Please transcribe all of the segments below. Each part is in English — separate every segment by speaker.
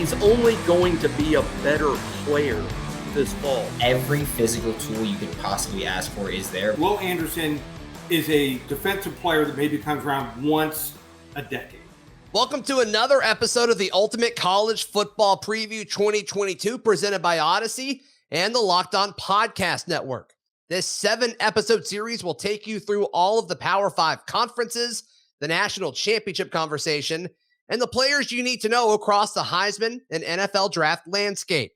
Speaker 1: he's only going to be a better player this fall.
Speaker 2: Every physical tool you could possibly ask for is there.
Speaker 3: Will Anderson is a defensive player that maybe comes around once a decade.
Speaker 4: Welcome to another episode of the Ultimate College Football Preview 2022 presented by Audacy and the Locked On Podcast Network. This 7-episode series will take you through all of the Power 5 conferences, the national championship conversation, and the players you need to know across the Heisman and NFL Draft landscape.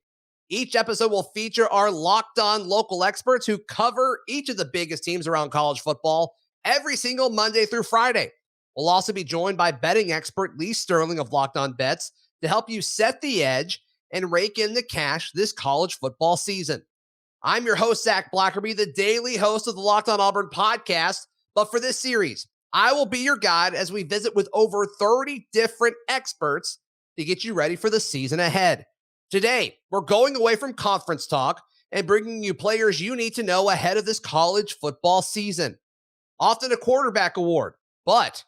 Speaker 4: Each episode will feature our Locked On local experts who cover each of the biggest teams around college football every single Monday through Friday. We'll also be joined by betting expert Lee Sterling of Locked On Bets to help you set the edge and rake in the cash this college football season. I'm your host, Zach Blackerby, the daily host of the Locked On Auburn podcast. But for this series, I will be your guide as we visit with over 30 different experts to get you ready for the season ahead. Today, we're going away from conference talk and bringing you players you need to know ahead of this college football season. Often a quarterback award, but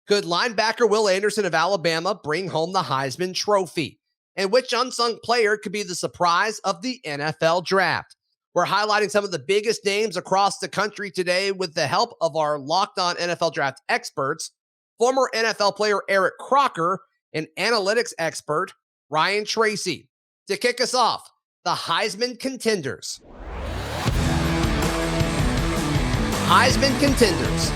Speaker 4: could linebacker Will Anderson of Alabama bring home the Heisman Trophy? And which unsung player could be the surprise of the NFL Draft? We're highlighting some of the biggest names across the country today with the help of our Locked On NFL Draft experts, former NFL player Eric Crocker, and analytics expert Ryan Tracy. To kick us off, the Heisman contenders. Heisman contenders.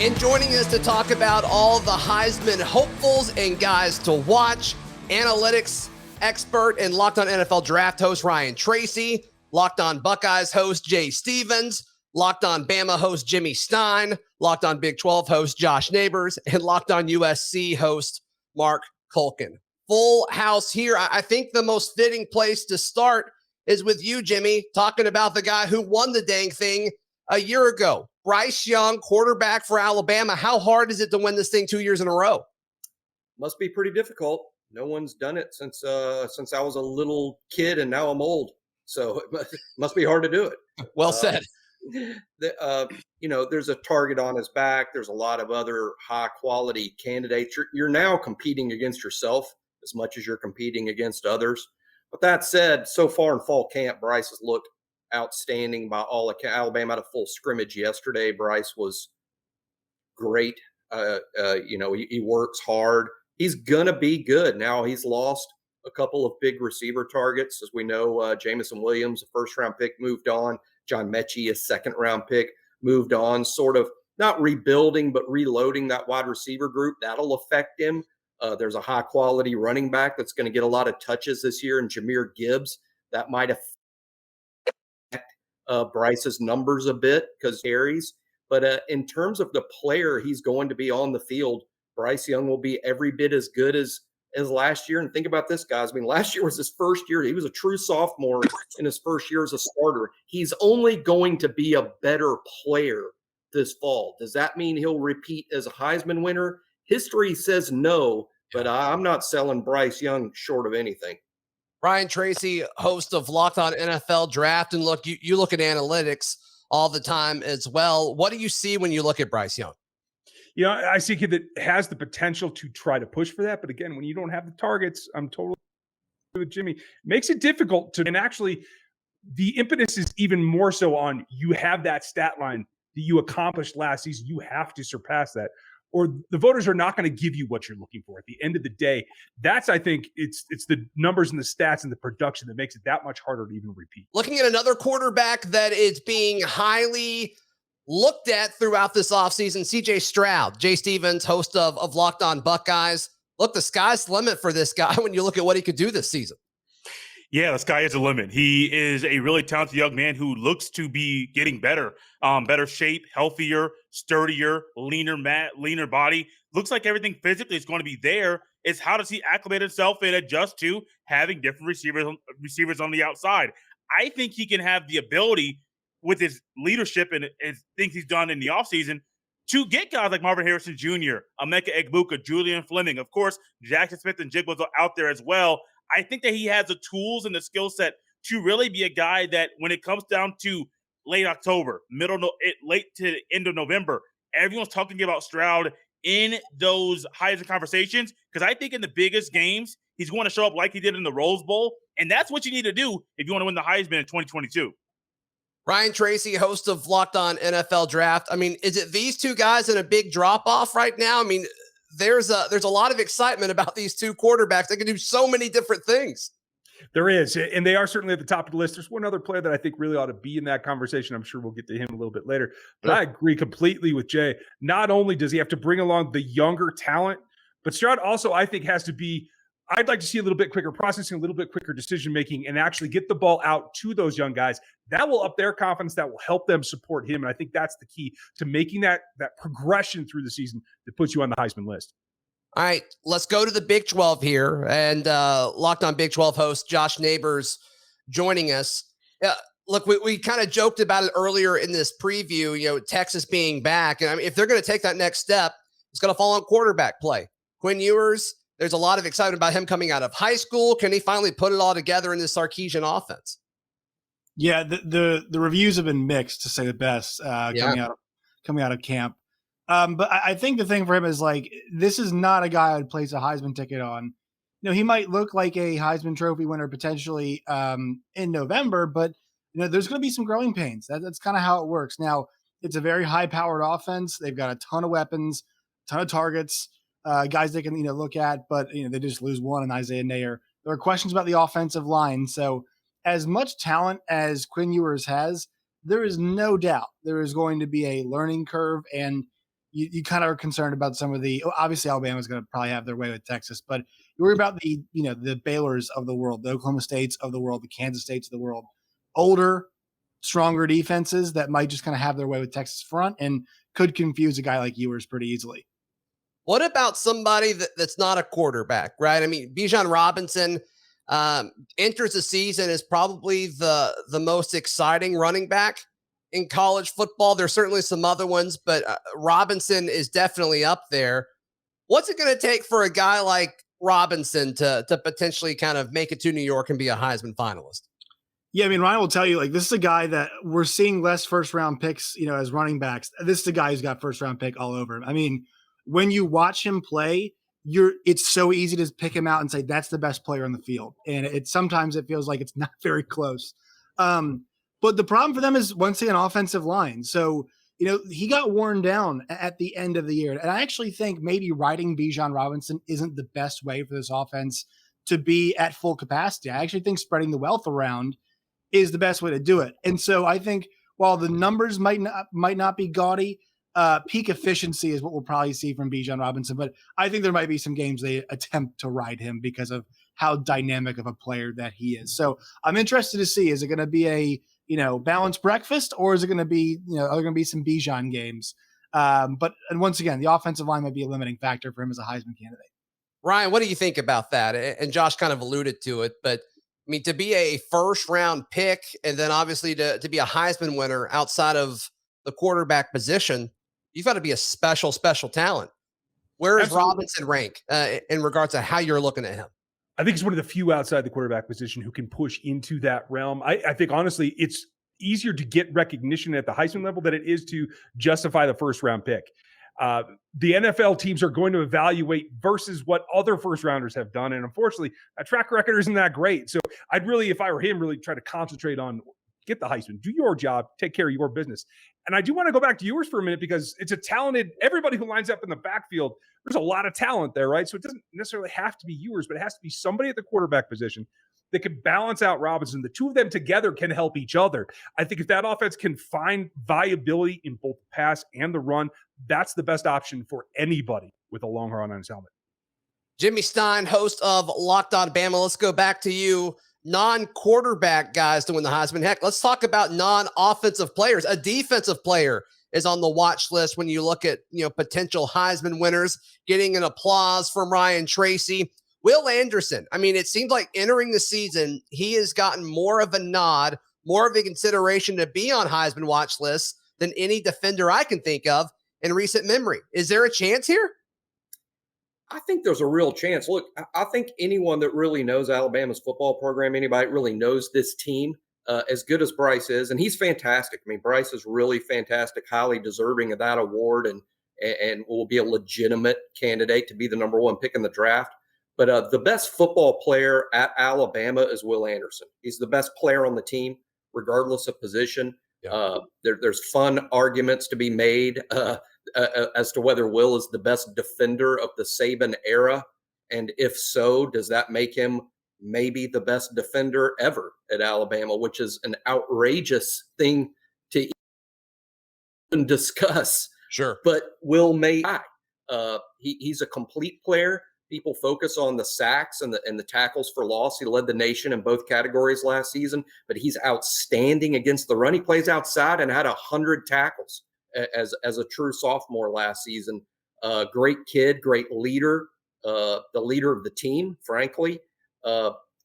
Speaker 4: And joining us to talk about all the Heisman hopefuls and guys to watch, analytics expert and Locked On NFL Draft host Ryan Tracy, Locked On Buckeyes host Jay Stevens, Locked On Bama host Jimmy Stein, Locked On Big 12 host Josh Neighbors, and Locked On USC host Mark Culkin. Full house here. I think the most fitting place to start is with you, Jimmy, talking about the guy who won the dang thing a year ago. Bryce Young, quarterback for Alabama. How hard is it to win this thing 2 years in a row?
Speaker 1: Must be pretty difficult. No one's done it since I was a little kid, and now I'm old. So it must be hard to do it.
Speaker 4: Well said.
Speaker 1: There's a target on his back. There's a lot of other high-quality candidates. You're now competing against yourself as much as you're competing against others. But that said, so far in fall camp, Bryce has looked outstanding by all accounts. Alabama had a full scrimmage yesterday. Bryce was great. He works hard. He's going to be good. Now he's lost a couple of big receiver targets. As we know, Jamison Williams, a first-round pick, moved on. John Mechie, a second-round pick, moved on. Sort of not rebuilding, but reloading that wide receiver group. That'll affect him. There's a high-quality running back that's going to get a lot of touches this year in Jahmyr Gibbs. That might affect Bryce's numbers a bit because carries. But in terms of the player he's going to be on the field, Bryce Young will be every bit as good as last year. And think about this, guys. I mean, last year was his first year. He was a true sophomore in his first year as a starter. He's only going to be a better player this fall. Does that mean he'll repeat as a Heisman winner? History says no, but I'm not selling Bryce Young short of anything.
Speaker 4: Ryan Tracy, host of Locked On NFL Draft. And look, you look at analytics all the time as well. What do you see when you look at Bryce Young?
Speaker 5: I see a kid that has the potential to try to push for that. But again, when you don't have the targets, I'm totally with Jimmy. Makes it difficult to, and actually the impetus is even more so on you have that stat line that you accomplished last season. You have to surpass that, or the voters are not going to give you what you're looking for. At the end of the day, that's, I think it's the numbers and the stats and the production that makes it that much harder to even repeat.
Speaker 4: Looking at another quarterback that is being highly looked at throughout this offseason, CJ Stroud. Jay Stevens, host of Locked On Buckeyes. Look, the sky's the limit for this guy when you look at what he could do this season.
Speaker 6: Yeah, the sky is the limit. He is a really talented young man who looks to be getting better, better shape, healthier, sturdier, leaner body. Looks like everything physically is going to be there. It's how does he acclimate himself and adjust to having different receivers on the outside. I think he can have the ability with his leadership and things he's done in the offseason to get guys like Marvin Harrison Jr., Emeka Egbuka, Julian Fleming. Of course, Jackson Smith-Njigba was out there as well. I think that he has the tools and the skill set to really be a guy that when it comes down to late October, late to the end of November, everyone's talking about Stroud in those Heisman conversations, because I think in the biggest games, he's going to show up like he did in the Rose Bowl, and that's what you need to do if you want to win the Heisman in 2022.
Speaker 4: Ryan Tracy, host of Locked On NFL Draft. I mean, is it these two guys in a big drop-off right now? I mean, there's a lot of excitement about these two quarterbacks. They can do so many different things.
Speaker 5: There is, and they are certainly at the top of the list. There's one other player that I think really ought to be in that conversation. I'm sure we'll get to him a little bit later. But I agree completely with Jay. Not only does he have to bring along the younger talent, but Stroud also, I think, has to be, I'd like to see a little bit quicker processing, a little bit quicker decision-making, and actually get the ball out to those young guys. That will up their confidence. That will help them support him. And I think that's the key to making that progression through the season that puts you on the Heisman list.
Speaker 4: All right, let's go to the Big 12 here. And Locked On Big 12 host Josh Neighbors joining us. Look, we kind of joked about it earlier in this preview, Texas being back. And I mean, if they're going to take that next step, it's going to fall on quarterback play. Quinn Ewers, there's a lot of excitement about him coming out of high school. Can he finally put it all together in this Sarkisian offense?
Speaker 7: Yeah, the reviews have been mixed, to say the best, coming out of camp. But I think the thing for him is, like, this is not a guy I'd place a Heisman ticket on. He might look like a Heisman Trophy winner potentially in November, but there's going to be some growing pains. That's kind of how it works. Now, it's a very high-powered offense. They've got a ton of weapons, ton of targets, guys they can look at, but they just lose one in Isaiah Nayer. There are questions about the offensive line. So, as much talent as Quinn Ewers has, there is no doubt there is going to be a learning curve, and you kind of are concerned about some of the, obviously Alabama's going to probably have their way with Texas, but you worry about the Baylors of the world, the Oklahoma States of the world, the Kansas States of the world, older, stronger defenses that might just kind of have their way with Texas front and could confuse a guy like Ewers pretty easily.
Speaker 4: What about somebody that's not a quarterback, right? I mean, Bijan Robinson enters the season as probably the most exciting running back in college football. There's certainly some other ones, but Robinson is definitely up there. What's it going to take for a guy like Robinson to potentially kind of make it to New York and be a Heisman finalist?
Speaker 7: Yeah, I mean, Ryan will tell you, like, this is a guy that we're seeing less first-round picks, as running backs. This is a guy who's got first-round pick all over him. I mean, when you watch him play, it's so easy to pick him out and say that's the best player on the field. And sometimes it feels like it's not very close. But the problem for them is, once again, offensive line. So, he got worn down at the end of the year. And I actually think maybe riding Bijan Robinson isn't the best way for this offense to be at full capacity. I actually think spreading the wealth around is the best way to do it. And so I think while the numbers might not be gaudy, peak efficiency is what we'll probably see from Bijan Robinson. But I think there might be some games they attempt to ride him because of how dynamic of a player that he is. So I'm interested to see, is it going to be a balanced breakfast, or is it going to be, are there going to be some Bijan games? And once again, the offensive line might be a limiting factor for him as a Heisman candidate.
Speaker 4: Ryan, what do you think about that? And Josh kind of alluded to it, but I mean, to be a first round pick and then obviously to be a Heisman winner outside of the quarterback position, you've got to be a special talent. Where is Robinson rank in regards to how you're looking at him?
Speaker 5: I think he's one of the few outside the quarterback position who can push into that realm. I think, honestly, it's easier to get recognition at the Heisman level than it is to justify the first round pick. The NFL teams are going to evaluate versus what other first rounders have done. And unfortunately, that track record isn't that great. So I'd really, if I were him, really try to concentrate on get the Heisman, do your job, take care of your business. And I do want to go back to yours for a minute because it's a talented, everybody who lines up in the backfield, there's a lot of talent there, right? So it doesn't necessarily have to be yours, but it has to be somebody at the quarterback position that can balance out Robinson. The two of them together can help each other. I think if that offense can find viability in both the pass and the run, that's the best option for anybody with a long run on his helmet.
Speaker 4: Jimmy Stein, host of Locked On Bama. Let's go back to you. Non-quarterback guys to win the Heisman. Heck, let's talk about non-offensive players. A defensive player is on the watch list when you look at, potential Heisman winners, getting an applause from Ryan Tracy. Will Anderson, I mean, it seems like entering the season, he has gotten more of a nod, more of a consideration to be on Heisman watch lists than any defender I can think of in recent memory. Is there a chance here?
Speaker 1: I think there's a real chance. Look, I think anyone that really knows Alabama's football program, anybody that really knows this team, as good as Bryce is, and he's fantastic. I mean, Bryce is really fantastic, highly deserving of that award. And and will be a legitimate candidate to be the number one pick in the draft. But the best football player at Alabama is Will Anderson. He's the best player on the team, regardless of position. Yeah. There's fun arguments to be made as to whether Will is the best defender of the Saban era. And if so, does that make him maybe the best defender ever at Alabama, which is an outrageous thing to even discuss.
Speaker 4: Sure.
Speaker 1: But Will may he's a complete player. People focus on the sacks and the tackles for loss. He led the nation in both categories last season, but he's outstanding against the run. He plays outside and had 100 tackles as a true sophomore last season. Great kid, great leader, the leader of the team, frankly.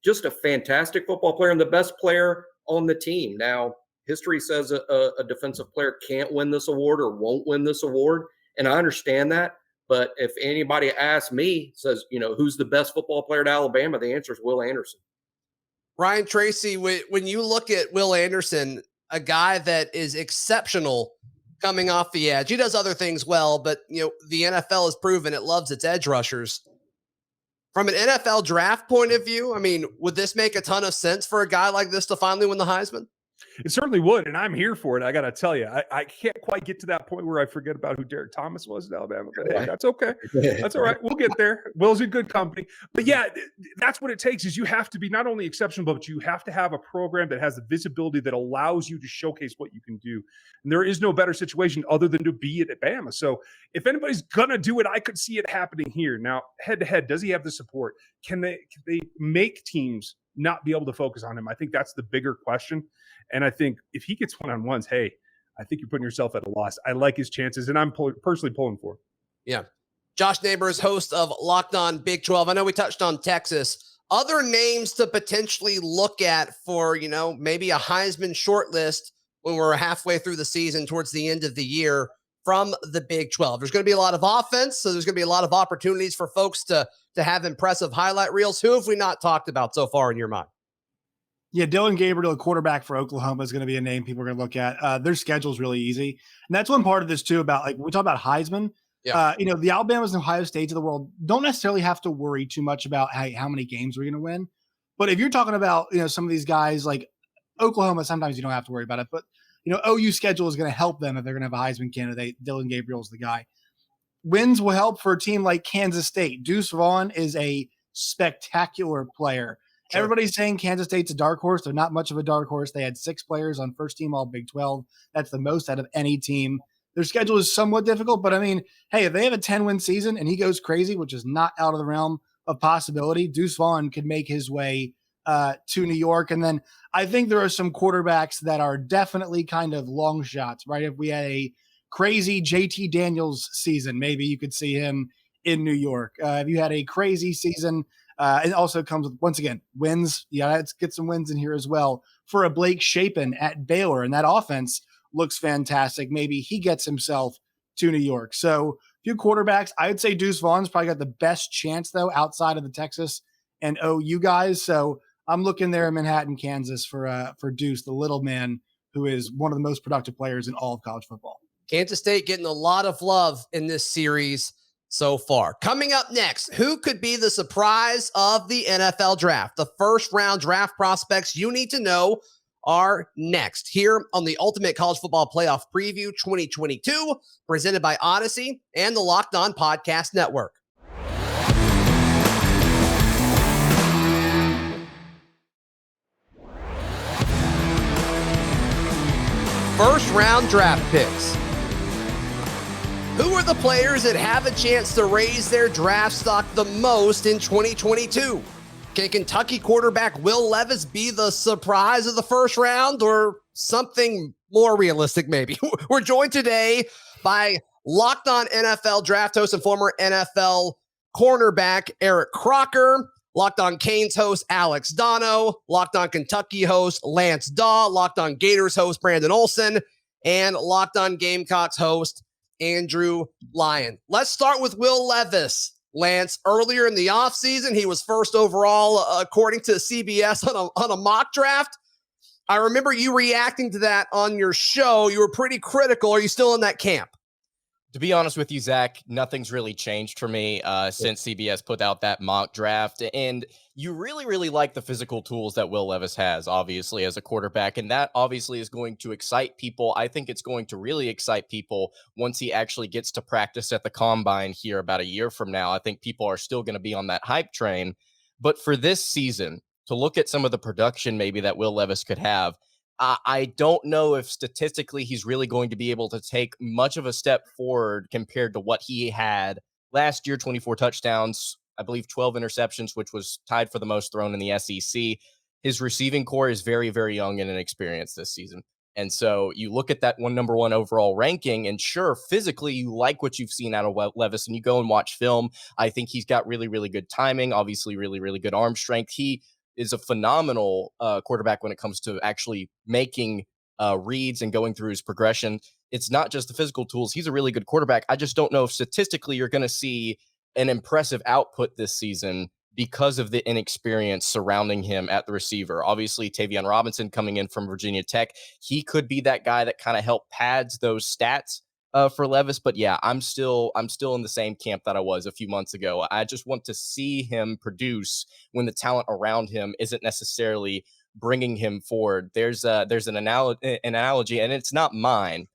Speaker 1: Just a fantastic football player and the best player on the team. Now, history says a defensive player can't win this award or won't win this award, and I understand that. But if anybody asks me, says, who's the best football player at Alabama, the answer is Will Anderson.
Speaker 4: Ryan, Tracy, when you look at Will Anderson, a guy that is exceptional coming off the edge, he does other things well, but the NFL has proven it loves its edge rushers. From an NFL draft point of view, I mean, would this make a ton of sense for a guy like this to finally win the Heisman?
Speaker 5: It certainly would, and I'm here for it. I got to tell you, I can't quite get to that point where I forget about who Derek Thomas was in Alabama, but hey, that's okay. That's all right. We'll get there. Will's in good company. But yeah, that's what it takes is you have to be not only exceptional, but you have to have a program that has the visibility that allows you to showcase what you can do. And there is no better situation other than to be at Alabama. So if anybody's going to do it, I could see it happening here. Now, head-to-head, does he have the support? Can they make teams not be able to focus on him? I think that's the bigger question. And I think if he gets one-on-ones, hey, I think you're putting yourself at a loss. I like his chances, and I'm personally pulling for him.
Speaker 4: Yeah. Josh Neighbors, host of Locked On Big 12. I know we touched on Texas. Other names to potentially look at for, maybe a Heisman shortlist when we're halfway through the season towards the end of the year from the Big 12. There's going to be a lot of offense, so there's going to be a lot of opportunities for folks to have impressive highlight reels. Who have we not talked about so far in your mind?
Speaker 7: Yeah, Dylan Gabriel, a quarterback for Oklahoma, is going to be a name people are going to look at. Their schedule is really easy. And that's one part of this, too, about when we talk about Heisman. Yeah. The Alabamas and Ohio States of the world don't necessarily have to worry too much about how many games we're going to win. But if you're talking about, some of these guys like Oklahoma, sometimes you don't have to worry about it. But, OU schedule is going to help them if they're going to have a Heisman candidate. Dylan Gabriel's the guy. Wins will help for a team like Kansas State. Deuce Vaughn is a spectacular player. Sure. Everybody's saying Kansas State's a dark horse. They're not much of a dark horse. They had 6 players on first team all Big 12. That's the most out of any team. Their schedule is somewhat difficult, but I mean, hey, if they have a 10-win season and he goes crazy, which is not out of the realm of possibility, Deuce Vaughn could make his way to New York. And then I think there are some quarterbacks that are definitely kind of long shots, right? If we had a crazy JT Daniels season, maybe you could see him in New York. If you had a crazy season, it also comes with, once again, wins. Yeah, let's get some wins in here as well for a Blake Shapen at Baylor. And that offense looks fantastic. Maybe he gets himself to New York. So a few quarterbacks. I'd say Deuce Vaughn's probably got the best chance, though, outside of the Texas and OU guys. So I'm looking there in Manhattan, Kansas for Deuce, the little man who is one of the most productive players in all of college football.
Speaker 4: Kansas State getting a lot of love in this series so far. Coming up next, who could be the surprise of the NFL draft? The first round draft prospects you need to know are next here on the Ultimate College Football Playoff Preview 2022, presented by Audacy and the Locked On Podcast Network. First round draft picks. Who are the players that have a chance to raise their draft stock the most in 2022? Can Kentucky quarterback Will Levis be the surprise of the first round or something more realistic maybe? We're joined today by Locked On NFL Draft host and former NFL cornerback Eric Crocker, Locked On Canes host Alex Dono, Locked On Kentucky host Lance Daw, Locked On Gators host Brandon Olson, and Locked On Gamecocks host Andrew Lyon. Let's start with Will Levis. Lance, earlier in the offseason, he was first overall, according to CBS, on a mock draft. I remember you reacting to that on your show. You were pretty critical. Are you still in that camp?
Speaker 8: To be honest with you, Zach, nothing's really changed for me since CBS put out that mock draft. And you really, really like the physical tools that Will Levis has, obviously, as a quarterback. And that obviously is going to excite people. I think it's going to really excite people once he actually gets to practice at the combine here about a year from now. I think people are still going to be on that hype train. But for this season, to look at some of the production maybe that Will Levis could have, I don't know if statistically he's really going to be able to take much of a step forward compared to what he had last year. 24 touchdowns, I believe 12 interceptions, which was tied for the most thrown in the SEC. His receiving core is very, very young and inexperienced this season. And so you look at that number one overall ranking, and sure, physically you like what you've seen out of Levis, and you go and watch film. I think he's got really, really good timing, obviously really, really good arm strength. He is a phenomenal quarterback when it comes to actually making reads and going through his progression. It's not just the physical tools. He's a really good quarterback. I just don't know if statistically you're going to see an impressive output this season because of the inexperience surrounding him at the receiver. Obviously, Tavion Robinson coming in from Virginia Tech, he could be that guy that kind of help pads those stats for Levis. But yeah, I'm still in the same camp that I was a few months ago. I just want to see him produce when the talent around him isn't necessarily bringing him forward. There's an analogy, and it's not mine,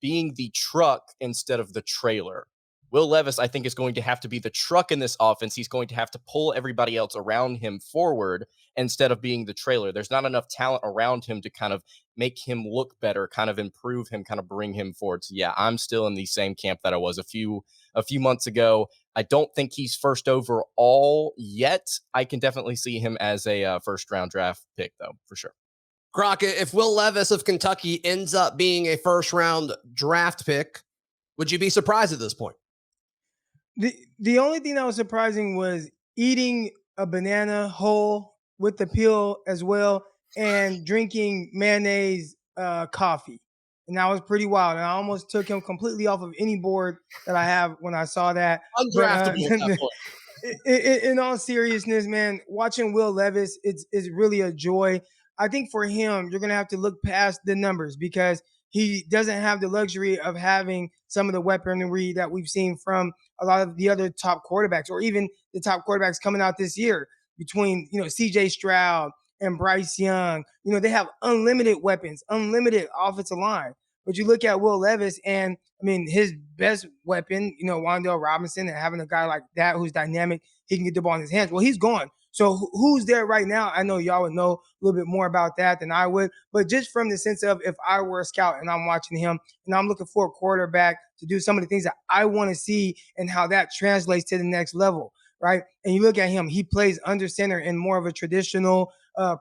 Speaker 8: being the truck instead of the trailer. Will Levis, I think, is going to have to be the truck in this offense. He's going to have to pull everybody else around him forward instead of being the trailer. There's not enough talent around him to kind of make him look better, kind of improve him, kind of bring him forward. So yeah, I'm still in the same camp that I was a few months ago. I don't think he's first overall yet. I can definitely see him as a first round draft pick, though, for sure.
Speaker 4: Crocker, if Will Levis of Kentucky ends up being a first round draft pick, would you be surprised at this point?
Speaker 9: The only thing that was surprising was eating a banana whole with the peel as well and drinking mayonnaise coffee. And that was pretty wild. And I almost took him completely off of any board that I have when I saw that.
Speaker 4: Undraftable.
Speaker 9: In all seriousness, man, watching Will Levis, it's really a joy. I think for him, you're going to have to look past the numbers because he doesn't have the luxury of having some of the weaponry that we've seen from a lot of the other top quarterbacks, or even the top quarterbacks coming out this year between, CJ Stroud and Bryce Young. They have unlimited weapons, unlimited offensive line. But you look at Will Levis, and I mean, his best weapon, Wan'Dale Robinson, and having a guy like that who's dynamic, he can get the ball in his hands. Well, he's gone. So who's there right now? I know y'all would know a little bit more about that than I would, but just from the sense of if I were a scout and I'm watching him and I'm looking for a quarterback to do some of the things that I want to see and how that translates to the next level, right? And you look at him, he plays under center in more of a traditional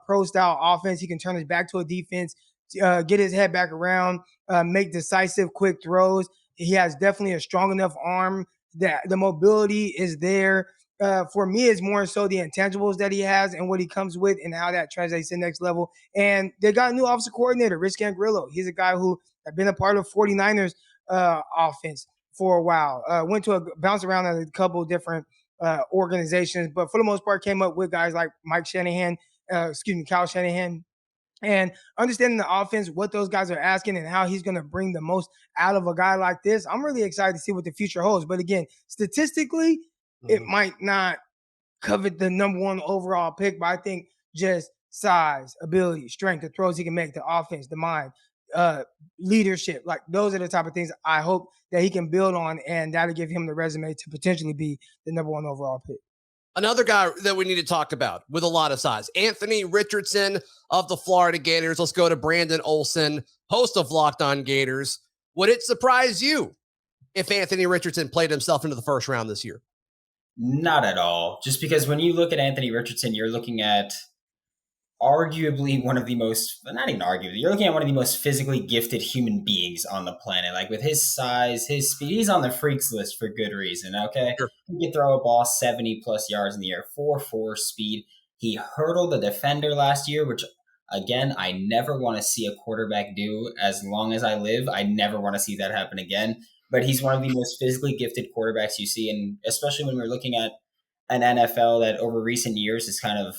Speaker 9: pro-style offense. He can turn his back to a defense, get his head back around, make decisive, quick throws. He has definitely a strong enough arm that the mobility is there. For me, it's more so the intangibles that he has and what he comes with and how that translates to the next level. And they got a new offensive coordinator, Rich Gangrillo. He's a guy who had been a part of 49ers offense for a while. Bounced around at a couple different organizations, but for the most part came up with guys like Kyle Shanahan, and understanding the offense, what those guys are asking and how he's going to bring the most out of a guy like this. I'm really excited to see what the future holds. But again, statistically, it might not covet the number one overall pick, but I think just size, ability, strength, the throws he can make, the offense, the mind, leadership, like those are the type of things I hope that he can build on, and that'll give him the resume to potentially be the number one overall pick.
Speaker 4: Another guy that we need to talk about with a lot of size, Anthony Richardson of the Florida Gators. Let's go to Brandon Olson, host of Locked On Gators. Would it surprise you if Anthony Richardson played himself into the first round this year?
Speaker 2: Not at all. Just because when you look at Anthony Richardson, you're looking at arguably one of the most, not even arguably, you're looking at one of the most physically gifted human beings on the planet. Like with his size, his speed, he's on the freaks list for good reason, okay?
Speaker 4: Sure.
Speaker 2: He can throw a ball 70 plus yards in the air, 4.4 speed. He hurdled a defender last year, which again, I never want to see a quarterback do as long as I live. I never want to see that happen again. But he's one of the most physically gifted quarterbacks you see. And especially when we're looking at an NFL that over recent years has kind of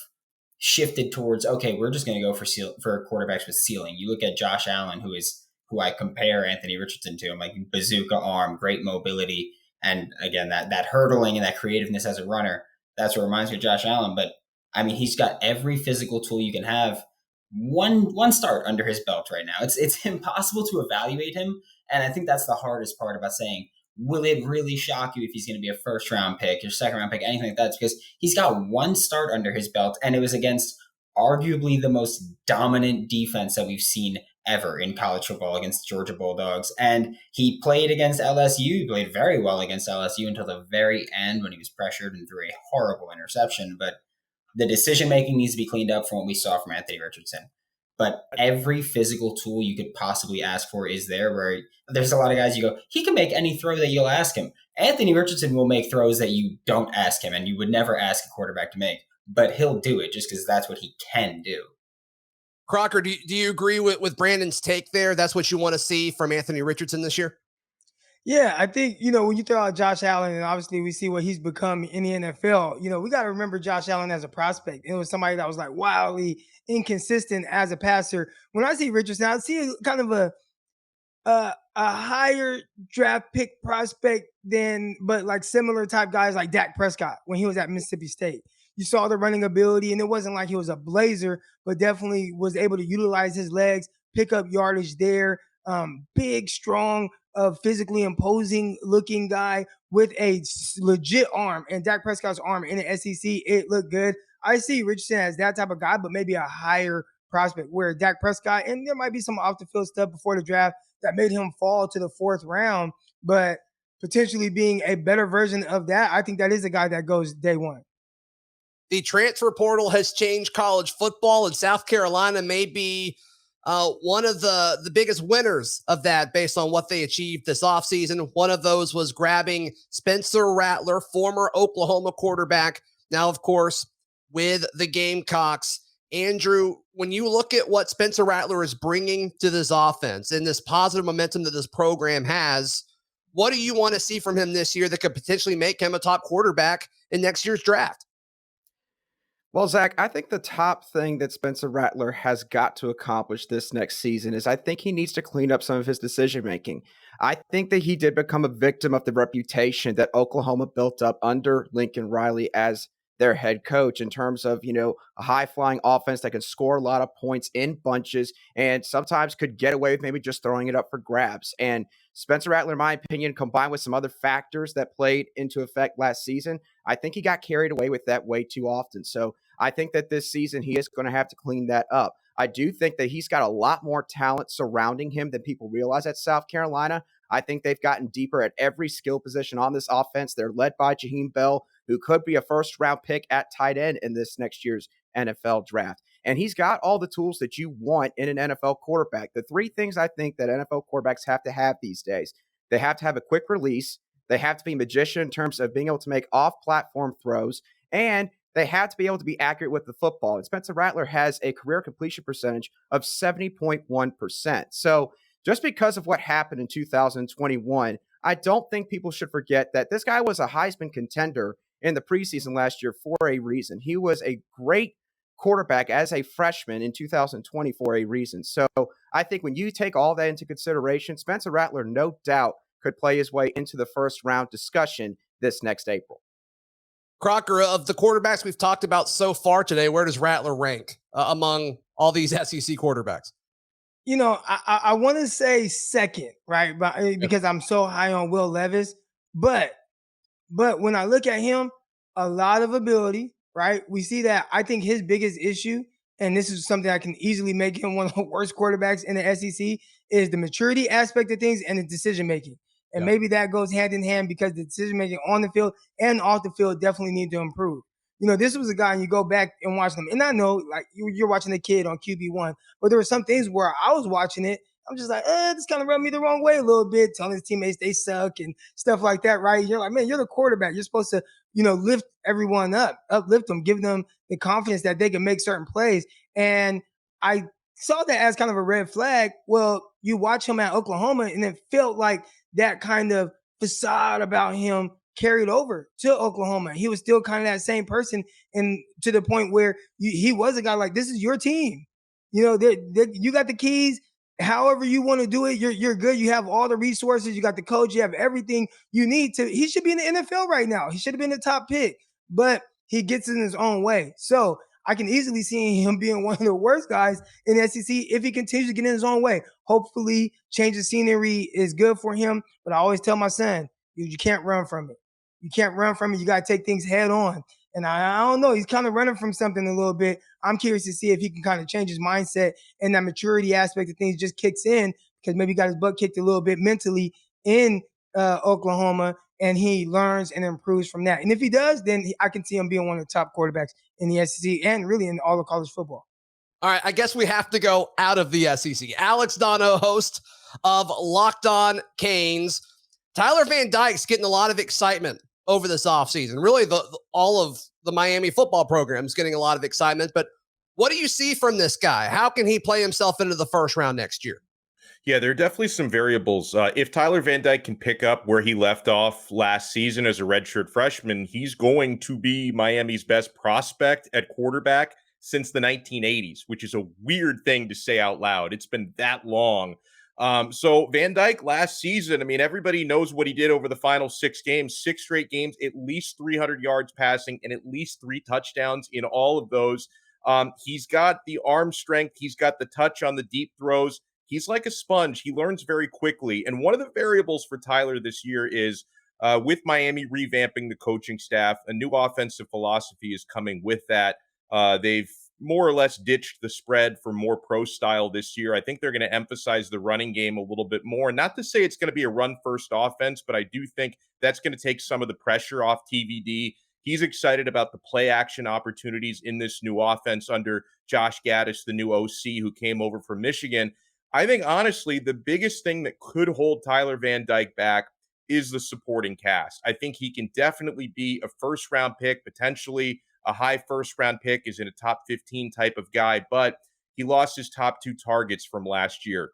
Speaker 2: shifted towards, okay, we're just going to go for quarterbacks with ceiling. You look at Josh Allen, who who I compare Anthony Richardson to. I'm like, bazooka arm, great mobility. And again, that hurdling and that creativeness as a runner, that's what reminds me of Josh Allen. But I mean, he's got every physical tool you can have. One start under his belt right now. It's impossible to evaluate him. And I think that's the hardest part about saying, will it really shock you if he's going to be a first round pick or second round pick, anything like that? It's because he's got one start under his belt, and it was against arguably the most dominant defense that we've seen ever in college football, against Georgia Bulldogs. And he played against LSU. He played very well against LSU until the very end when he was pressured and threw a horrible interception. But the decision-making needs to be cleaned up from what we saw from Anthony Richardson. But every physical tool you could possibly ask for is there, where there's a lot of guys you go, he can make any throw that you'll ask him. Anthony Richardson will make throws that you don't ask him and you would never ask a quarterback to make, but he'll do it just because that's what he can do.
Speaker 4: Crocker, do you agree with Brandon's take there? That's what you want to see from Anthony Richardson this year?
Speaker 9: Yeah, I think, when you throw out Josh Allen, and obviously we see what he's become in the NFL, we got to remember Josh Allen as a prospect. It was somebody that was like wildly inconsistent as a passer. When I see Richardson, I see kind of a higher draft pick prospect but like similar type guys like Dak Prescott when he was at Mississippi State. You saw the running ability, and it wasn't like he was a blazer, but definitely was able to utilize his legs, pick up yardage there. Big, strong, physically imposing looking guy with a legit arm, and Dak Prescott's arm in the SEC, it looked good. I see Richardson as that type of guy, but maybe a higher prospect, where Dak Prescott, and there might be some off the field stuff before the draft that made him fall to the 4th round, but potentially being a better version of that, I think that is a guy that goes day one.
Speaker 4: The transfer portal has changed college football, and South Carolina may be one of the biggest winners of that based on what they achieved this offseason. One of those was grabbing Spencer Rattler, former Oklahoma quarterback, now, of course, with the Gamecocks. Andrew, when you look at what Spencer Rattler is bringing to this offense and this positive momentum that this program has, what do you want to see from him this year that could potentially make him a top quarterback in next year's draft?
Speaker 10: Well, Zach, I think the top thing that Spencer Rattler has got to accomplish this next season is I think he needs to clean up some of his decision-making. I think that he did become a victim of the reputation that Oklahoma built up under Lincoln Riley as their head coach in terms of, a high-flying offense that can score a lot of points in bunches and sometimes could get away with maybe just throwing it up for grabs. And Spencer Rattler, in my opinion, combined with some other factors that played into effect last season, I think he got carried away with that way too often. So I think that this season he is going to have to clean that up. I do think that he's got a lot more talent surrounding him than people realize at South Carolina. I think they've gotten deeper at every skill position on this offense. They're led by Jaheim Bell, who could be a first-round pick at tight end in this next year's NFL draft. And he's got all the tools that you want in an NFL quarterback. The 3 things I think that NFL quarterbacks have to have these days: they have to have a quick release, they have to be a magician in terms of being able to make off-platform throws, and they have to be able to be accurate with the football. And Spencer Rattler has a career completion percentage of 70.1%. So just because of what happened in 2021, I don't think people should forget that this guy was a Heisman contender in the preseason last year for a reason. He was a great quarterback as a freshman in 2020 for a reason. So I think when you take all that into consideration, Spencer Rattler, no doubt, could play his way into the first round discussion this next April.
Speaker 4: Crocker, of the quarterbacks we've talked about so far today, where does Rattler rank among all these SEC quarterbacks?
Speaker 9: I want to say second, right? Because I'm so high on Will Levis. But when I look at him, a lot of ability, right? We see that. I think his biggest issue, and this is something that can easily make him one of the worst quarterbacks in the SEC, is the maturity aspect of things and the decision-making. And maybe that goes hand in hand because the decision-making on the field and off the field definitely need to improve. This was a guy, and you go back and watch them. And I know, like, you're watching a kid on QB1, but there were some things where I was watching it, I'm just like, this kind of rubbed me the wrong way a little bit, telling his teammates they suck and stuff like that, right? You're like, man, you're the quarterback. You're supposed to, lift everyone up, uplift them, give them the confidence that they can make certain plays. And I saw that as kind of a red flag. Well, you watch him at Oklahoma, and it felt like that kind of facade about him carried over to Oklahoma. He was still kind of that same person, and to the point where he was a guy like, this is your team. You got the keys, however you want to do it, you're good. You have all the resources. You got the coach. You have everything you need to. He should be in the NFL right now. He should have been the top pick, but he gets in his own way. So I can easily see him being one of the worst guys in the SEC if he continues to get in his own way. Hopefully, change of scenery is good for him. But I always tell my son, you can't run from it. You can't run from it. You got to take things head on. And I don't know. He's kind of running from something a little bit. I'm curious to see if he can kind of change his mindset, and that maturity aspect of things just kicks in, because maybe he got his butt kicked a little bit mentally in Oklahoma, and he learns and improves from that. And if he does, then I can see him being one of the top quarterbacks in the SEC and really in all of college football.
Speaker 4: All right, I guess we have to go out of the SEC. Alex Dono, host of Locked On Canes. Tyler Van Dyke's getting a lot of excitement over this offseason. Really, all of the Miami football program is getting a lot of excitement. But what do you see from this guy? How can he play himself into the first round next year?
Speaker 11: Yeah, there are definitely some variables. If Tyler Van Dyke can pick up where he left off last season as a redshirt freshman, he's going to be Miami's best prospect at quarterback since the 1980s, which is a weird thing to say out loud. It's been that long. So Van Dyke last season, I mean, everybody knows what he did over the final 6 games, 6 straight games, at least 300 yards passing and at least 3 touchdowns in all of those. He's got the arm strength. He's got the touch on the deep throws. He's like a sponge. He learns very quickly. And one of the variables for Tyler this year is with Miami revamping the coaching staff, a new offensive philosophy is coming with that. They've more or less ditched the spread for more pro style this year. I think they're going to emphasize the running game a little bit more. Not to say it's going to be a run first offense, but I do think that's going to take some of the pressure off TVD. He's excited about the play action opportunities in this new offense under Josh Gaddis, the new OC who came over from Michigan. I think, honestly, the biggest thing that could hold Tyler Van Dyke back is the supporting cast. I think he can definitely be a first-round pick, potentially a high first-round pick, is in a top 15 type of guy, but he lost his top 2 targets from last year.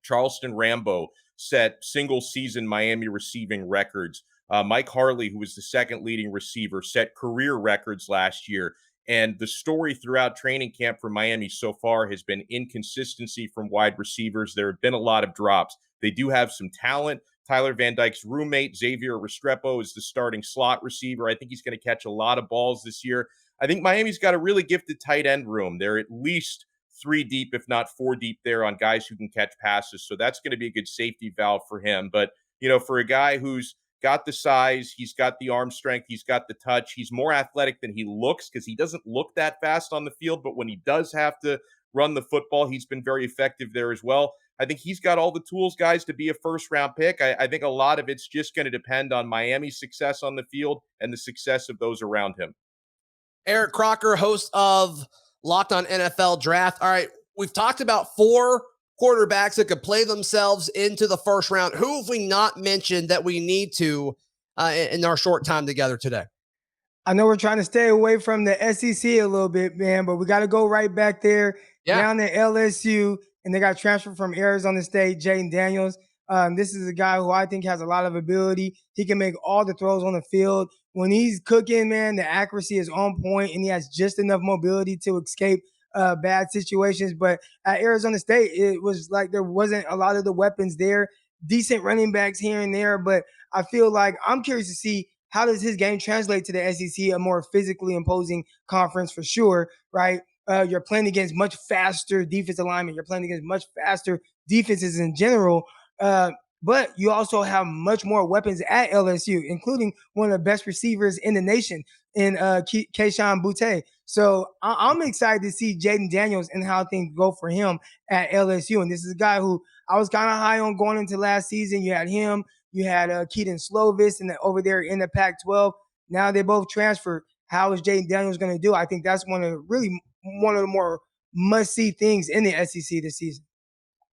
Speaker 11: Charleston Rambo set single-season Miami receiving records. Mike Harley, who was the second leading receiver, set career records last year. And the story throughout training camp for Miami so far has been inconsistency from wide receivers. There have been a lot of drops. They do have some talent. Tyler Van Dyke's roommate, Xavier Restrepo, is the starting slot receiver. I think he's going to catch a lot of balls this year. I think Miami's got a really gifted tight end room. They're at least 3 deep, if not 4 deep there on guys who can catch passes. So that's going to be a good safety valve for him. But, you know, for a guy who's got the size, he's got the arm strength, he's got the touch, he's more athletic than he looks because he doesn't look that fast on the field, but when he does have to run the football, he's been very effective there as well. I think he's got all the tools, guys, to be a first-round pick. I think a lot of it's just going to depend on Miami's success on the field and the success of those around him.
Speaker 4: Eric Crocker, host of Locked On NFL Draft. All right, we've talked about 4 quarterbacks that could play themselves into the first round. Who have we not mentioned that we need to in our short time together today?
Speaker 9: I know we're trying to stay away from the SEC a little bit, man, but we got to go right back there down to LSU, and they got transferred from Arizona State, Jaden Daniels. This is a guy who I think has a lot of ability. He can make all the throws on the field. When he's cooking, man, the accuracy is on point, and he has just enough mobility to escape bad situations. But at Arizona State, it was like there wasn't a lot of the weapons there. Decent running backs here and there, but I feel like I'm curious to see how does his game translate to the SEC, a more physically imposing conference for sure, right? You're playing against much faster defensive linemen. You're playing against much faster defenses in general. But you also have much more weapons at LSU, including one of the best receivers in the nation in Keyshawn Boutte. So I'm excited to see Jaden Daniels and how things go for him at LSU. And this is a guy who I was kind of high on going into last season. You had him. You had Keaton Slovis over there in the Pac-12. Now they both transferred. How is Jaden Daniels going to do? I think that's one of the more must-see things in the SEC this season.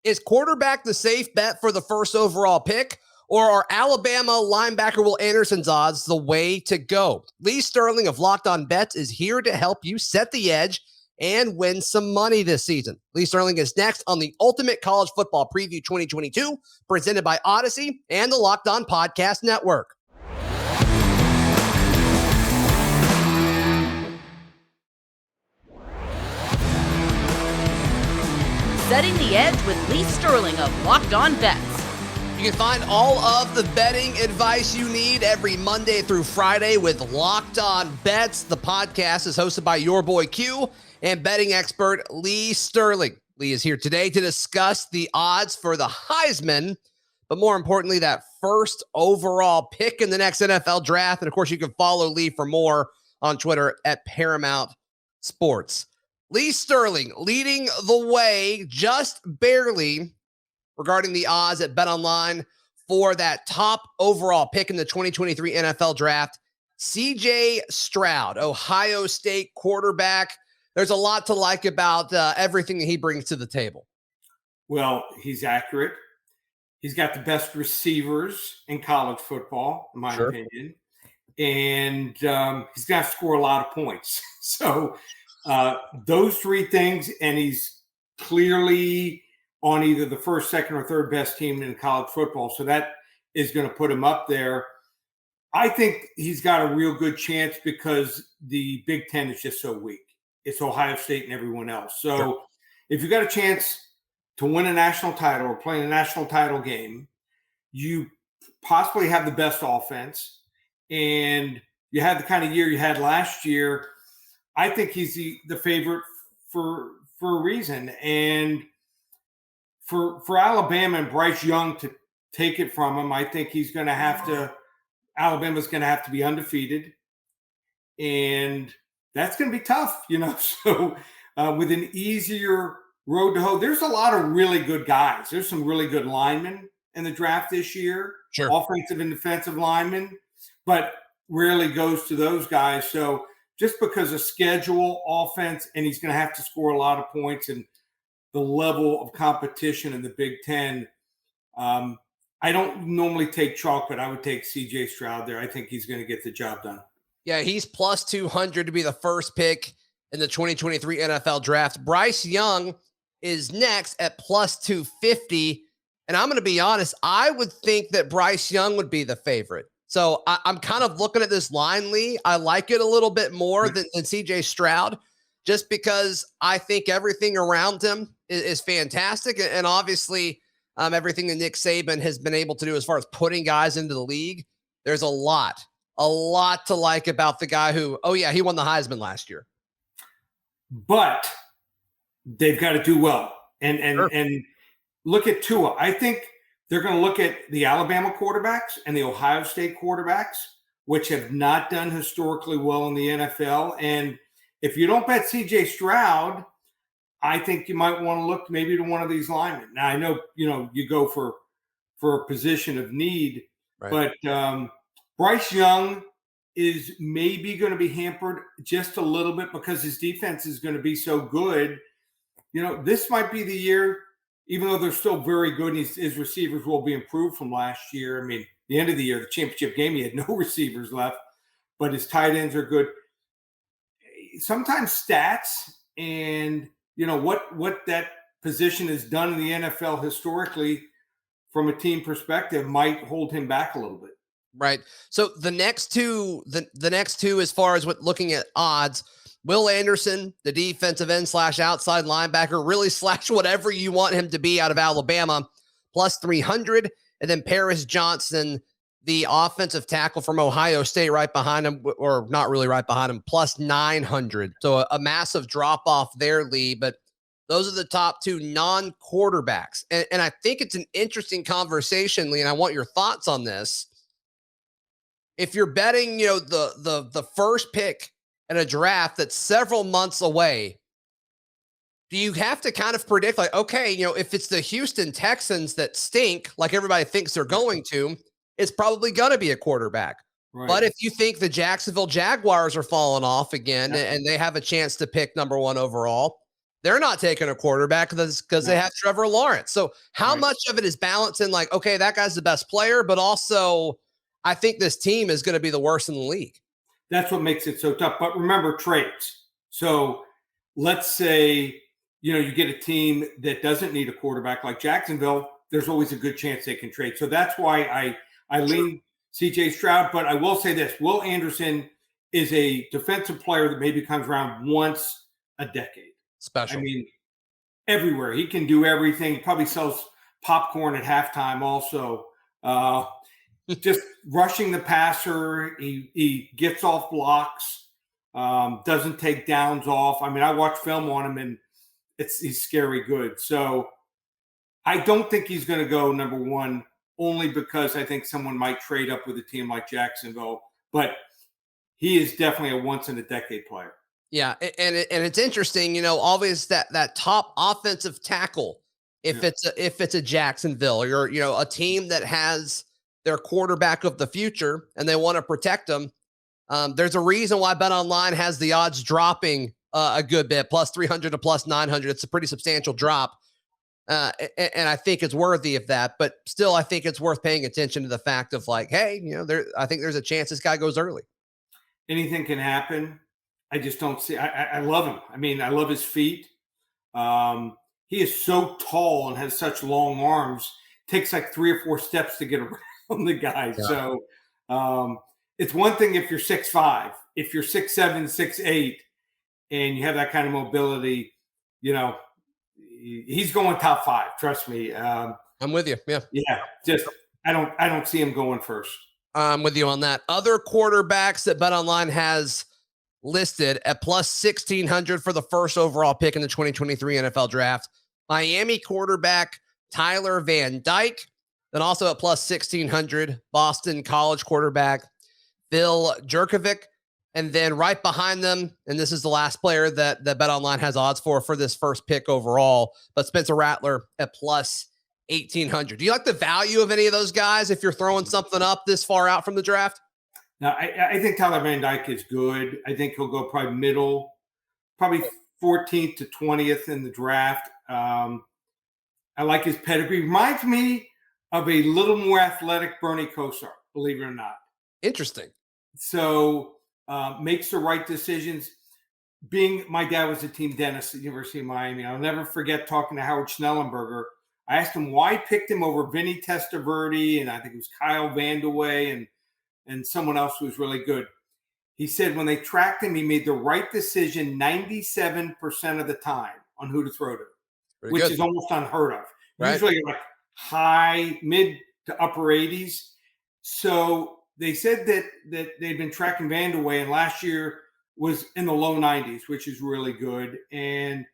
Speaker 4: Is quarterback the safe bet for the first overall pick, or are Alabama linebacker Will Anderson's odds the way to go? Lee Sterling of Locked On Bets is here to help you set the edge and win some money this season. Lee Sterling is next on the Ultimate College Football Preview 2022, presented by Audacy and the Locked On Podcast Network.
Speaker 12: Setting the Edge with Lee Sterling of Locked On Bets.
Speaker 4: You can find all of the betting advice you need every Monday through Friday with Locked On Bets. The podcast is hosted by your boy Q and betting expert Lee Sterling. Lee is here today to discuss the odds for the Heisman, but more importantly, that first overall pick in the next NFL draft. And of course, you can follow Lee for more on Twitter at Paramount Sports. Lee Sterling leading the way just barely regarding the odds at BetOnline for that top overall pick in the 2023 NFL Draft. CJ Stroud, Ohio State quarterback. There's a lot to like about everything that he brings to the table.
Speaker 3: Well, he's accurate. He's got the best receivers in college football, in my opinion. And he's got to score a lot of points. So those three things, and he's clearly on either the first, second, or third best team in college football. So that is going to put him up there. I think he's got a real good chance because the Big Ten is just so weak. It's Ohio State and everyone else. So if you got a chance to win a national title or play in a national title game, you possibly have the best offense, and you had the kind of year you had last year. I think he's the favorite for a reason. And for Alabama and Bryce Young to take it from him, I think he's going to have to – Alabama's going to have to be undefeated. And that's going to be tough, So with an easier road to hoe, there's a lot of really good guys. There's some really good linemen in the draft this year, offensive and defensive linemen, but rarely goes to those guys. So just because of schedule, offense, and he's going to have to score a lot of points and the level of competition in the Big Ten, I don't normally take chalk, but I would take CJ Stroud there. I think he's going to get the job done.
Speaker 4: Yeah, he's plus 200 to be the first pick in the 2023 NFL Draft. Bryce Young is next at plus 250. And I'm going to be honest, I would think that Bryce Young would be the favorite. So I'm kind of looking at this line, Lee. I like it a little bit more than CJ Stroud, just because I think everything around him is fantastic. And obviously, everything that Nick Saban has been able to do as far as putting guys into the league, there's a lot to like about the guy who, he won the Heisman last year.
Speaker 3: But they've got to do well. And look at Tua. I think they're going to look at the Alabama quarterbacks and the Ohio State quarterbacks, which have not done historically well in the NFL. And if you don't bet CJ Stroud, I think you might want to look maybe to one of these linemen. Now, I know, you go for a position of need, but Bryce Young is maybe going to be hampered just a little bit because his defense is going to be so good. This might be the year, even though they're still very good, and his receivers will be improved from last year. I mean, the end of the year, the championship game, he had no receivers left, but his tight ends are good. Sometimes stats and what that position has done in the NFL historically from a team perspective might hold him back a little bit.
Speaker 4: Right. So the next two, as far as looking at odds, Will Anderson, the defensive end / outside linebacker, really / whatever you want him to be out of Alabama, plus 300. And then Paris Johnson, the offensive tackle from Ohio State, right behind him, or not really right behind him, plus 900. So a massive drop off there, Lee. But those are the top two non-quarterbacks. And I think it's an interesting conversation, Lee, and I want your thoughts on this. If you're betting, the first pick in a draft that's several months away, do you have to kind of predict, like, okay, if it's the Houston Texans that stink, like everybody thinks they're going to, it's probably going to be a quarterback. Right. But if you think the Jacksonville Jaguars are falling off again and they have a chance to pick number 1 overall, they're not taking a quarterback because they have Trevor Lawrence. So how much of it is balancing, like, okay, that guy's the best player, but also I think this team is going to be the worst in the league.
Speaker 3: That's what makes it so tough. But remember, trades. So let's say, you get a team that doesn't need a quarterback like Jacksonville, there's always a good chance they can trade. So that's why I lean CJ Stroud. But I will say this, Will Anderson is a defensive player that maybe comes around once a decade.
Speaker 4: Special.
Speaker 3: I mean, everywhere. He can do everything. He probably sells popcorn at halftime also. Just rushing the passer. He gets off blocks, doesn't take downs off. I mean, I watched film on him, and he's scary good. So I don't think he's going to go number one, only because I think someone might trade up with a team like Jacksonville. But he is definitely a once-in-a-decade player.
Speaker 4: Yeah, and it's interesting, always that top offensive tackle, if it's a Jacksonville or a team that has their quarterback of the future and they want to protect them. There's a reason why BetOnline has the odds dropping a good bit, plus 300 to plus 900. It's a pretty substantial drop, and I think it's worthy of that. But still, I think it's worth paying attention to the fact of like, hey, I think there's a chance this guy goes early.
Speaker 3: Anything can happen. I just don't see. I love him. I mean, I love his feet. He is so tall and has such long arms. Takes like 3 or 4 steps to get around the guy. Yeah. So it's one thing if you're 6'5". If you're 6'7", 6'8", and you have that kind of mobility, he's going top 5. Trust me.
Speaker 4: I'm with you. Yeah.
Speaker 3: Yeah. Just I don't see him going first.
Speaker 4: I'm with you on that. Other quarterbacks that BetOnline has listed at plus 1,600 for the first overall pick in the 2023 NFL Draft. Miami quarterback Tyler Van Dyke. Then also at plus 1,600, Boston College quarterback Phil Jurkovec. And then right behind them, and this is the last player that BetOnline has odds for this first pick overall, but Spencer Rattler at plus 1,800. Do you like the value of any of those guys if you're throwing something up this far out from the draft?
Speaker 3: No, I think Tyler Van Dyke is good. I think he'll go probably middle, probably 14th to 20th in the draft. I like his pedigree. Reminds me of a little more athletic Bernie Kosar, believe it or not.
Speaker 4: Interesting.
Speaker 3: So makes the right decisions. My dad was a team dentist at the University of Miami. I'll never forget talking to Howard Schnellenberger. I asked him why I picked him over Vinny Testaverde, and I think it was Kyle Vandeweghe and someone else who was really good. He said when they tracked him, he made the right decision 97% of the time on who to throw to, which is almost unheard of. Right. Usually like high, mid to upper 80s. So they said that they'd been tracking Vandeweghe, and last year was in the low 90s, which is really good. And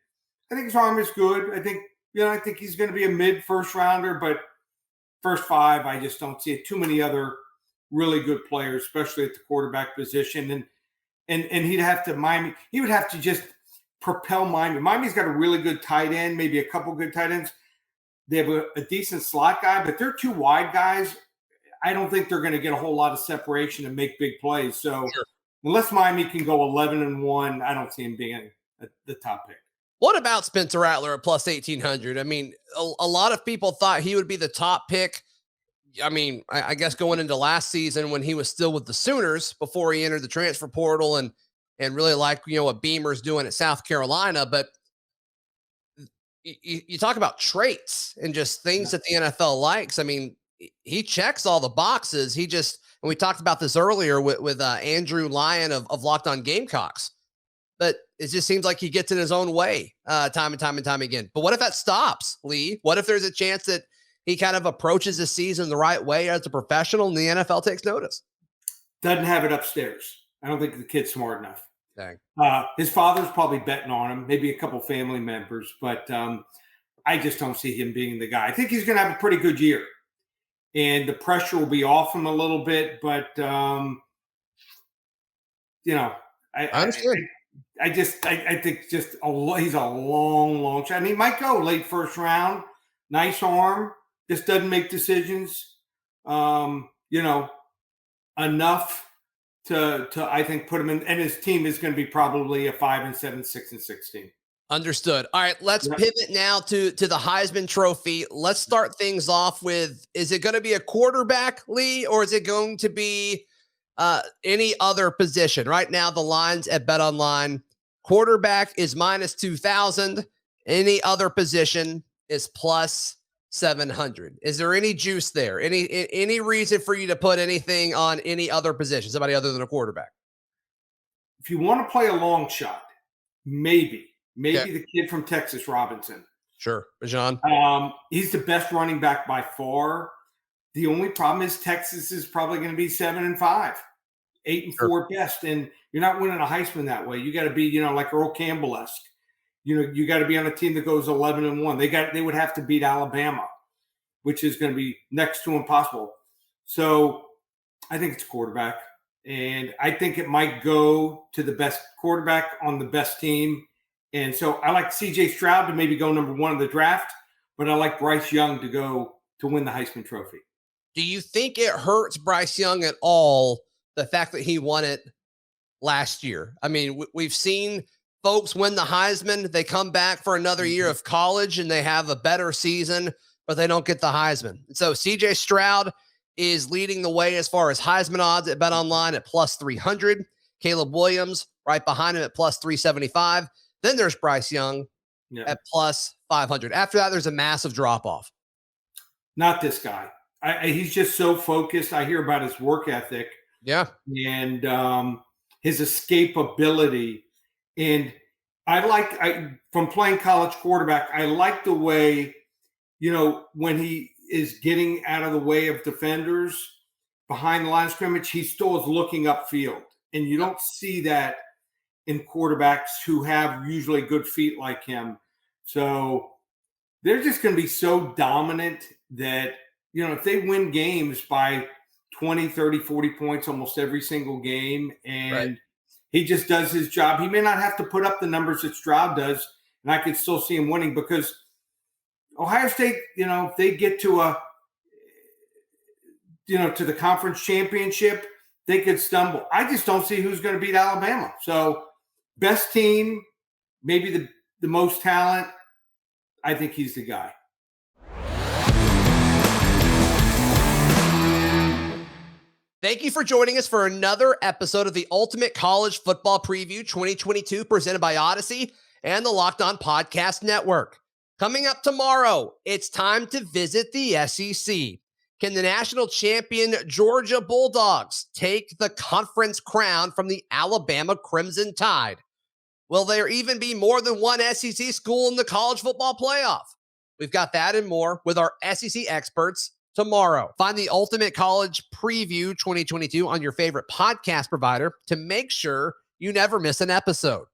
Speaker 3: I think his arm is good. I think he's going to be a mid first rounder, but first 5, I just don't see it. Too many other really good players, especially at the quarterback position. And he would have to just propel Miami. Miami's got a really good tight end, maybe a couple good tight ends. They have a decent slot guy, but they're 2 wide guys. I don't think they're going to get a whole lot of separation and make big plays. So unless Miami can go 11-1, I don't see him being the top pick.
Speaker 4: What about Spencer Rattler at plus 1,800? I mean, a lot of people thought he would be the top pick. I mean, I guess going into last season when he was still with the Sooners before he entered the transfer portal and really like, what Beamer's doing at South Carolina. But you talk about traits and just things that the NFL likes. I mean, he checks all the boxes. And we talked about this earlier with Andrew Lyon of Locked On Gamecocks, but it just seems like he gets in his own way time and time again. But what if that stops, Lee? What if there's a chance that he kind of approaches the season the right way as a professional and the NFL takes notice?
Speaker 3: Doesn't have it upstairs. I don't think the kid's smart enough.
Speaker 4: Dang.
Speaker 3: His father's probably betting on him, maybe a couple family members, but I just don't see him being the guy. I think he's going to have a pretty good year, and the pressure will be off him a little bit, but I
Speaker 4: understand.
Speaker 3: I think just he's a long shot. I mean, he might go late first round. Nice arm, just doesn't make decisions. Enough to I think put him in, and his team is going to be probably a 5-7, 6-16.
Speaker 4: Understood. All right, let's pivot now to the Heisman Trophy. Let's start things off with: is it going to be a quarterback, Lee, or is it going to be any other position? Right now, the lines at BetOnline: quarterback is minus 2,000. Any other position is plus 700. Is there any juice there? Any reason for you to put anything on any other position, somebody other than a quarterback?
Speaker 3: If you want to play a long shot, maybe the kid from Texas, Robinson.
Speaker 4: Sure. Rajan?
Speaker 3: He's the best running back by far. The only problem is Texas is probably going to be 7-5, 8-4 best. And you're not winning a Heisman that way. You got to be, like Earl Campbell-esque. You got to be on a team that goes 11-1. They would have to beat Alabama, which is going to be next to impossible. So I think it's quarterback. And I think it might go to the best quarterback on the best team. And so I like CJ Stroud to maybe go number 1 in the draft, but I like Bryce Young to go to win the Heisman Trophy.
Speaker 4: Do you think it hurts Bryce Young at all, the fact that he won it last year? I mean, we've seen folks win the Heisman. They come back for another year of college and they have a better season, but they don't get the Heisman. So CJ Stroud is leading the way as far as Heisman odds at BetOnline at plus 300. Caleb Williams right behind him at plus 375. Then there's Bryce Young at plus 500. After that, there's a massive drop-off.
Speaker 3: Not this guy. He's just so focused. I hear about his work ethic.
Speaker 4: Yeah.
Speaker 3: And his escapability. And from playing college quarterback, I like the way, when he is getting out of the way of defenders behind the line of scrimmage, he still is looking upfield. And you don't see that in quarterbacks who have usually good feet like him. So they're just going to be so dominant that, if they win games by 20, 30, 40 points almost every single game, and he just does his job, he may not have to put up the numbers that Stroud does, and I could still see him winning, because Ohio State, if they get to to the conference championship, they could stumble. I just don't see who's going to beat Alabama. So best team, maybe the most talent, I think he's the guy.
Speaker 4: Thank you for joining us for another episode of the Ultimate College Football Preview 2022, presented by Audacy and the Locked On Podcast Network. Coming up tomorrow, it's time to visit the SEC. Can the national champion Georgia Bulldogs take the conference crown from the Alabama Crimson Tide? Will there even be more than one SEC school in the college football playoff? We've got that and more with our SEC experts tomorrow. Find the Ultimate College Preview 2022 on your favorite podcast provider to make sure you never miss an episode.